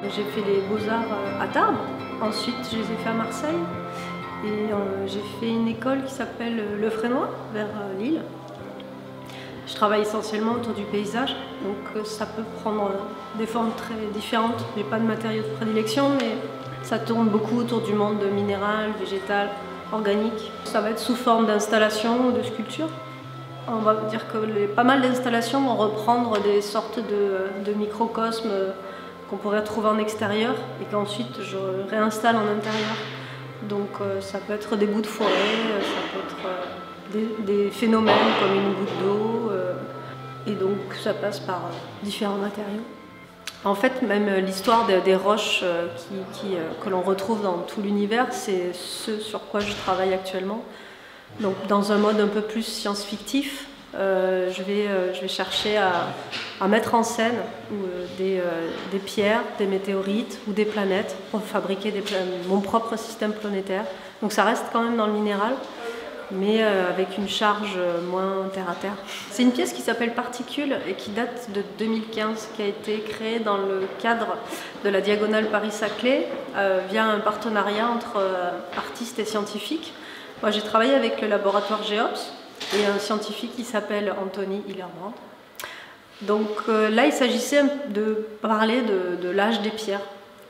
J'ai fait les beaux-arts à Tarbes, ensuite je les ai fait à Marseille et j'ai fait une école qui s'appelle Le Fresnoy, vers Lille. Je travaille essentiellement autour du paysage, donc ça peut prendre des formes très différentes. Je n'ai pas de matériaux de prédilection, mais ça tourne beaucoup autour du monde minéral, végétal, organique. Ça va être sous forme d'installation ou de sculpture. On va dire que pas mal d'installations vont reprendre des sortes de microcosmes qu'on pourrait trouver en extérieur et qu'ensuite je réinstalle en intérieur. Donc ça peut être des bouts de forêt, ça peut être des phénomènes comme une goutte d'eau, et donc ça passe par différents matériaux. En fait, même l'histoire des roches que l'on retrouve dans tout l'univers, c'est ce sur quoi je travaille actuellement. Donc dans un mode un peu plus science-fictif, je vais chercher à mettre en scène des pierres, des météorites ou des planètes pour fabriquer mon propre système planétaire. Donc ça reste quand même dans le minéral, mais avec une charge moins terre-à-terre. C'est une pièce qui s'appelle Particules et qui date de 2015, qui a été créée dans le cadre de la Diagonale Paris-Saclay via un partenariat entre artistes et scientifiques. Moi, j'ai travaillé avec le laboratoire GEOPS et un scientifique qui s'appelle Anthony Hillerbrand. Donc là, il s'agissait de parler de l'âge des pierres.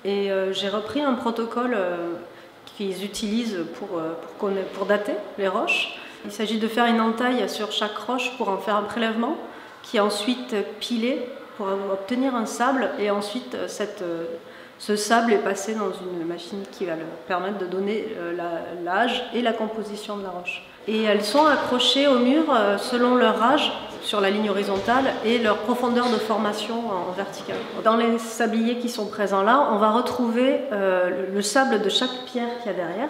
Et j'ai repris un protocole qu'ils utilisent pour dater les roches. Il s'agit de faire une entaille sur chaque roche pour en faire un prélèvement, qui est ensuite pilé pour obtenir un sable, et ensuite ce sable est passé dans une machine qui va permettre de donner l'âge et la composition de la roche. Et elles sont accrochées au mur selon leur âge sur la ligne horizontale et leur profondeur de formation en verticale. Dans les sabliers qui sont présents là, on va retrouver le sable de chaque pierre qu'il y a derrière,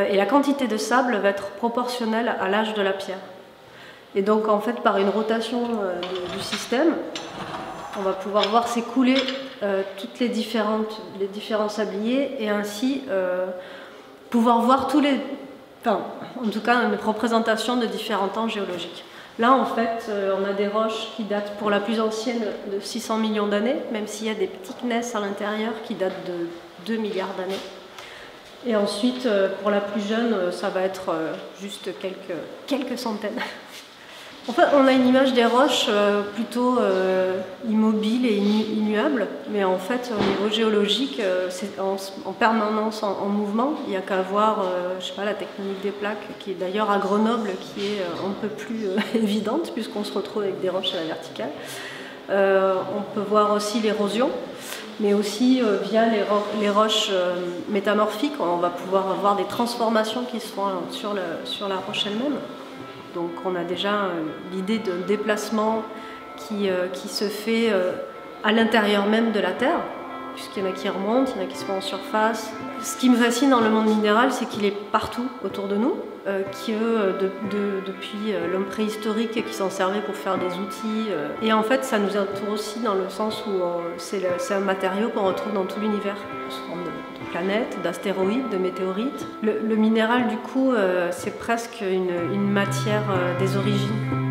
et la quantité de sable va être proportionnelle à l'âge de la pierre. Et donc en fait, par une rotation du système, on va pouvoir voir s'écouler toutes les différents sabliers et ainsi pouvoir voir en tout cas une représentation de différents temps géologiques. Là en fait on a des roches qui datent pour la plus ancienne de 600 millions d'années, même s'il y a des petits gneiss à l'intérieur qui datent de 2 milliards d'années. Et ensuite pour la plus jeune ça va être juste quelques centaines. En fait, on a une image des roches plutôt immobile et immuable, mais en fait, au niveau géologique, c'est en permanence en mouvement. Il n'y a qu'à voir, je sais pas, la tectonique des plaques, qui est d'ailleurs à Grenoble, qui est un peu plus évidente, puisqu'on se retrouve avec des roches à la verticale. On peut voir aussi l'érosion, mais aussi via les roches métamorphiques, on va pouvoir voir des transformations qui se font sur la roche elle-même. Donc on a déjà l'idée d'un déplacement qui se fait à l'intérieur même de la Terre, puisqu'il y en a qui remontent, il y en a qui se font en surface. Ce qui me fascine dans le monde minéral, c'est qu'il est partout autour de nous, depuis l'homme préhistorique qui s'en servait pour faire des outils. Et en fait, ça nous entoure aussi dans le sens où c'est un matériau qu'on retrouve dans tout l'univers, sous forme de planètes, d'astéroïdes, de météorites. Le minéral, du coup, c'est presque une matière des origines.